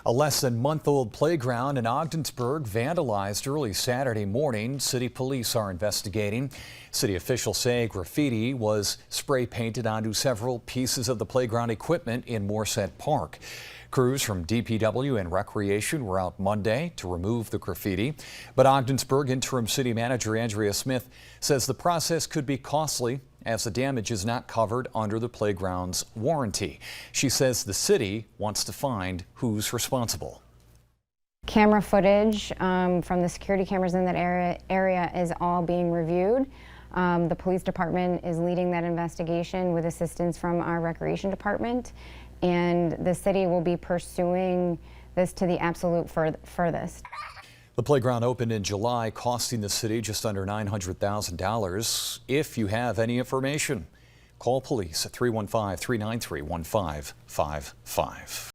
A less than month-old playground in Ogdensburg vandalized early Saturday morning. City police are investigating. City officials say graffiti was spray painted onto several pieces of the playground equipment in Morset Park. Crews from DPW and Recreation were out Monday to remove the graffiti, but Ogdensburg interim city manager Andrea Smith says the process could be costly as the damage is not covered under the playground's warranty. She says the city wants to find who's responsible. Camera footage from the security cameras in that area is all being reviewed. The police department is leading that investigation with assistance from our recreation department, and the city will be pursuing this to the absolute furthest. The playground opened in July, costing the city just under $900,000. If you have any information, call police at 315-393-1555.